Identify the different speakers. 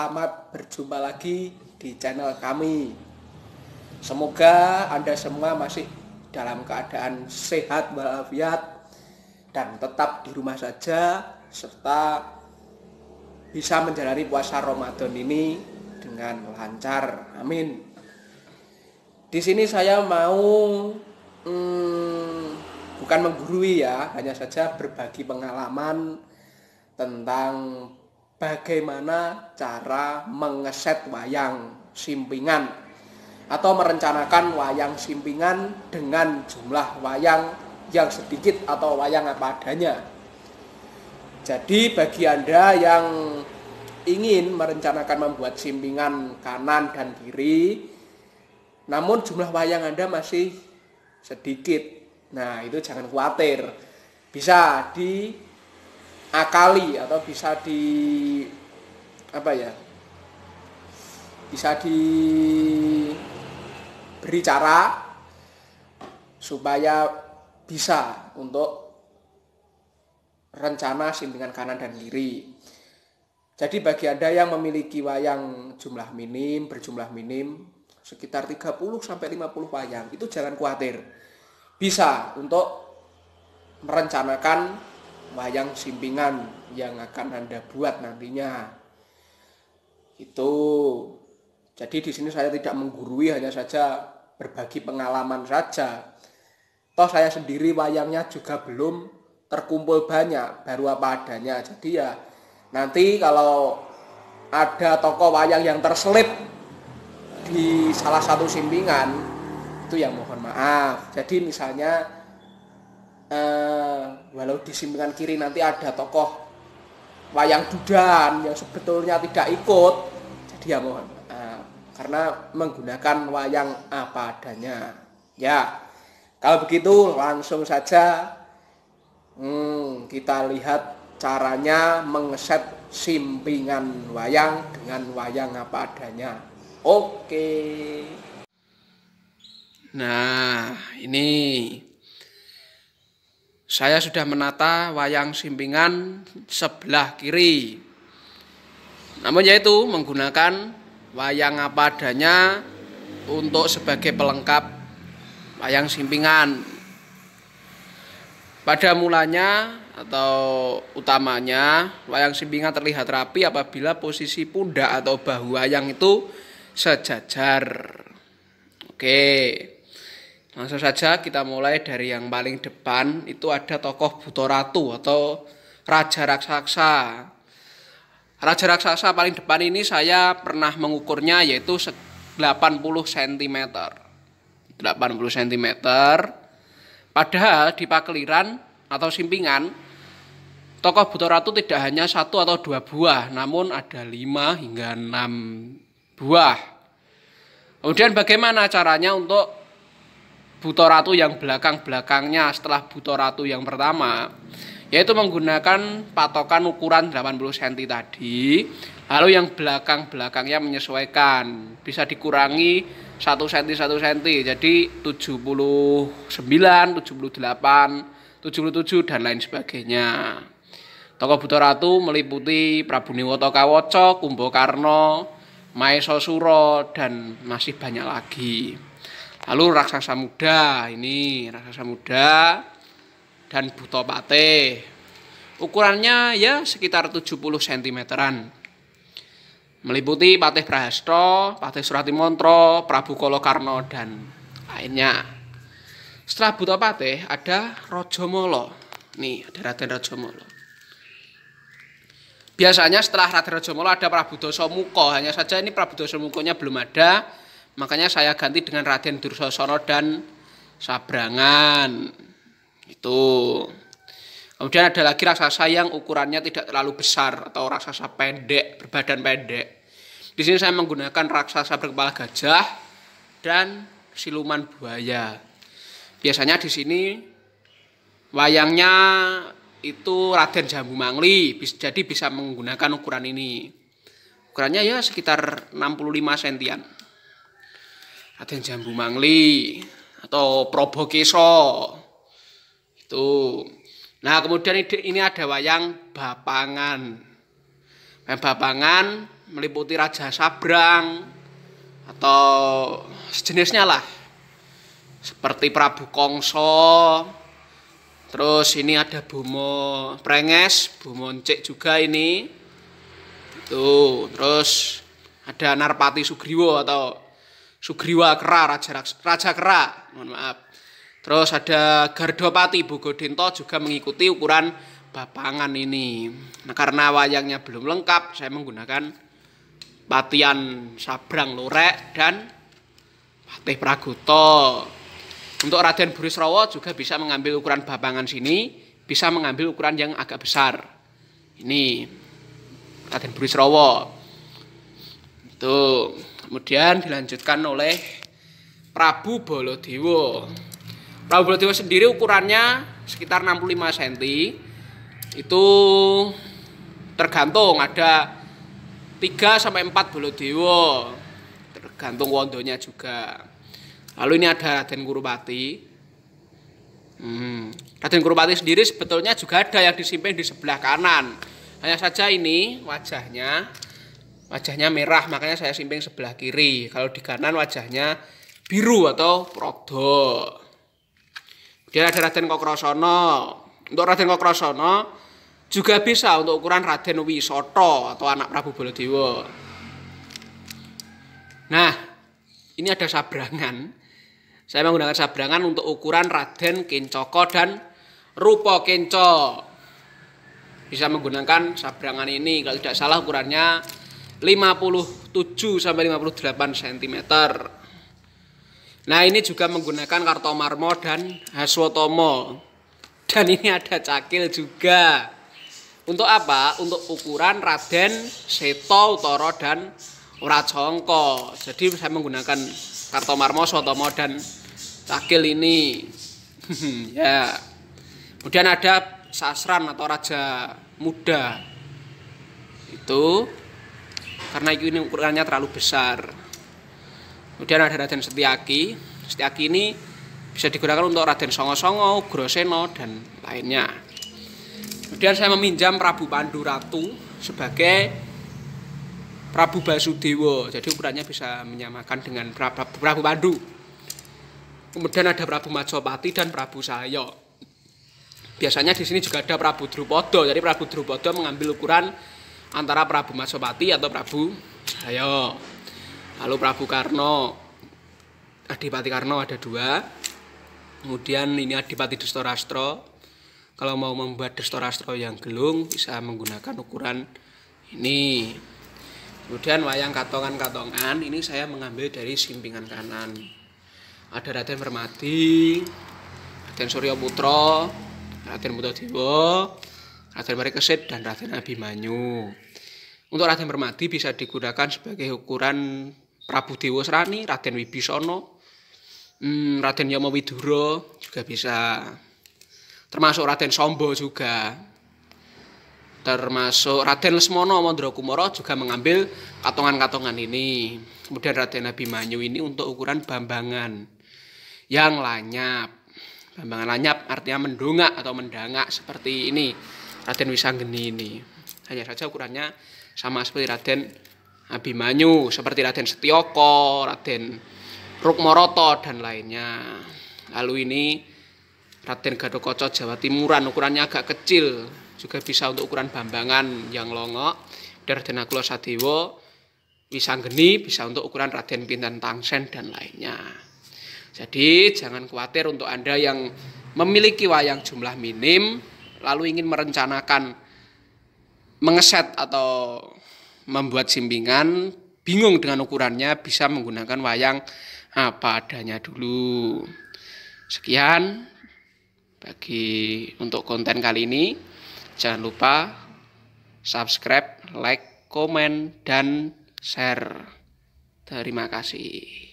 Speaker 1: selamat berjumpa lagi di channel kami. Semoga Anda semua masih dalam keadaan sehat walafiat dan tetap di rumah saja, serta bisa menjalani puasa Ramadan ini dengan lancar. Amin. Di sini saya mau bukan menggurui ya, hanya saja berbagi pengalaman tentang bagaimana cara mengeset wayang simpingan atau merencanakan wayang simpingan dengan jumlah wayang yang sedikit atau wayang apa adanya. Jadi bagi Anda yang ingin merencanakan membuat simpingan kanan dan kiri, namun jumlah wayang Anda masih sedikit, nah itu jangan khawatir, bisa diakali atau bisa diberi cara supaya bisa untuk rencana simpingan kanan dan kiri. Jadi bagi Anda yang memiliki wayang berjumlah minim sekitar 30-50 wayang, itu jangan khawatir, bisa untuk merencanakan wayang simpingan yang akan Anda buat nantinya. Itu. Jadi di sini saya tidak menggurui, hanya saja berbagi pengalaman saja. Toh saya sendiri wayangnya juga belum terkumpul banyak, baru apa adanya. Jadi ya nanti kalau ada toko wayang yang terselip di salah satu simpingan, itu yang mohon maaf. Jadi misalnya walau di simpingan kiri nanti ada tokoh wayang dudan yang sebetulnya tidak ikut, jadi ya mohon maaf karena menggunakan wayang apa adanya. Ya, kalau begitu langsung saja kita lihat caranya mengeset simpingan wayang dengan wayang apa adanya. Oke. Nah, ini saya sudah menata wayang simpingan sebelah kiri. Namun yaitu menggunakan wayang apa adanya untuk sebagai pelengkap wayang simpingan. Pada mulanya atau utamanya, wayang simpingan terlihat rapi apabila posisi pundak atau bahu wayang itu sejajar. Oke, langsung saja kita mulai dari yang paling depan. Itu ada tokoh Buto Ratu atau Raja Raksasa. Raja Raksasa paling depan ini saya pernah mengukurnya, yaitu 80 cm. 80 cm. Padahal di pakeliran atau simpingan, tokoh Buto Ratu tidak hanya 1 atau 2 buah, namun ada 5 hingga 6 buah. Kemudian bagaimana caranya untuk Buto Ratu yang belakang-belakangnya setelah Buto Ratu yang pertama? Yaitu menggunakan patokan ukuran 80 cm tadi, lalu yang belakang-belakangnya menyesuaikan, bisa dikurangi 1 cm 1 cm, jadi 79, 78, 77 dan lain sebagainya. Tokoh Buto Ratu meliputi Prabu Niwata Kawaca, Kumbakarna, Mahesasura, dan masih banyak lagi. Lalu raksasa muda, ini raksasa muda dan Buto Patih. Ukurannya ya sekitar 70 cm-an. Meliputi Patih Prahasta, Patih Suratimantara, Prabu Kalakarna, dan lainnya. Setelah Buto Patih ada Rajamala. Nih, ada Raden Rajamala. Biasanya setelah Raden Rajamala ada Prabu Dasamuka, hanya saja ini Prabu Dasamukanya belum ada, makanya saya ganti dengan Raden Dursasana dan Sabrangan. Itu. Kemudian ada lagi raksasa yang ukurannya tidak terlalu besar atau raksasa pendek, berbadan pendek. Di sini saya menggunakan raksasa berkepala gajah dan siluman buaya. Biasanya di sini wayangnya itu Raden Jambu Mangli, jadi bisa menggunakan ukuran ini. Ukurannya ya sekitar 65 cm-an. Raden Jambu Mangli atau Probokesa. Itu. Nah, kemudian ini ada wayang Bapangan. Wayang Bapangan meliputi Raja Sabrang atau sejenisnya lah. Seperti Prabu Kongso. Terus ini ada Bomo Prenges, Bomo Encik juga ini. Tuh, terus ada Narpati Sugriwo atau Sugriwa Kera, Raja Kera, mohon maaf. Terus ada Gardopati Bogodento juga mengikuti ukuran bapangan ini. Nah, karena wayangnya belum lengkap, saya menggunakan Patian Sabrang Lorek dan Patih Pragoto. Untuk Raden Burisrawa juga bisa mengambil ukuran bapangan sini, bisa mengambil ukuran yang agak besar. Ini Raden Burisrawa. Tuh, kemudian dilanjutkan oleh Prabu Baladewa. Prabu Baladewa sendiri ukurannya sekitar 65 cm. Itu tergantung, ada 3 sampai 4 Baladewa. Tergantung wondonya juga. Lalu ini ada Raden Kurupati. Raden Kurupati sendiri sebetulnya juga ada yang disimpan di sebelah kanan. Hanya saja ini wajahnya merah, makanya saya simpen sebelah kiri. Kalau di kanan wajahnya biru atau Progdo. Kemudian ada Raden Kokrasana. Untuk Raden Kokrasana juga bisa untuk ukuran Raden Wisoto atau anak Prabu Baladewa. Nah, ini ada sabrangan. Saya menggunakan sabrangan untuk ukuran Raden Kencoko dan Rupa Kenco. Bisa menggunakan sabrangan ini, kalau tidak salah ukurannya 57 sampai 58 cm. Nah, ini juga menggunakan Kartomarmo dan Haswotomo. Dan ini ada cakil juga. Untuk apa? Untuk ukuran Raden Seto Utara dan Wrajangka. Jadi saya menggunakan Kartomarmo, Sotomo dan cakil ini. Ya. Kemudian ada Sasran atau Raja Muda. Itu karena ini ukurannya terlalu besar. Kemudian ada Raden Setyaki. Setyaki ini bisa digunakan untuk Raden Songo-songo, Ugrasena dan lainnya. Kemudian saya meminjam Prabu Panduratu sebagai Prabu Basudewa. Jadi ukurannya bisa menyamakan dengan Prabu Pandu. Kemudian ada Prabu Majapati dan Prabu Salya. Biasanya di sini juga ada Prabu Drupada. Jadi Prabu Drupada mengambil ukuran antara Prabu Majapati atau Prabu Salya. Lalu Prabu Karno, Adipati Karno ada 2. Kemudian ini Adipati Dustarastra. Kalau mau membuat Dustarastra yang gelung bisa menggunakan ukuran ini. Kemudian wayang katongan-katongan ini saya mengambil dari simpingan kanan. Ada Raden Permadi, Raden Suryaputra, Raden Puntadewa, Raden Marikesit dan Raden Abimanyu. Untuk Raden Permadi bisa digunakan sebagai ukuran Prabu Dewa Srani, Raden Wibisana, Raden Yamawidura juga bisa. Termasuk Raden Samba juga. Termasuk Raden Lesmana Mandrakumara juga mengambil katongan-katongan ini. Kemudian Raden Abimanyu ini untuk ukuran bambangan yang lanyap. Bambangan lanyap artinya mendongak atau mendangak seperti ini. Raden Wisanggeni ini. Hanya saja ukurannya sama seperti Raden Abimanyu, seperti Raden Setyaka, Raden Rukmarata dan lainnya. Lalu ini Raden Gatotkaca Jawa Timuran, ukurannya agak kecil, juga bisa untuk ukuran bambangan yang longok. Dan Raden Nakula Sadewa Wisanggeni bisa untuk ukuran Raden Pinten Tangsen dan lainnya. Jadi jangan khawatir untuk Anda yang memiliki wayang jumlah minim lalu ingin merencanakan mengeset atau membuat simpingan, bingung dengan ukurannya, bisa menggunakan wayang apa adanya dulu. Sekian untuk konten kali ini. Jangan lupa subscribe, like, komen, dan share. Terima kasih.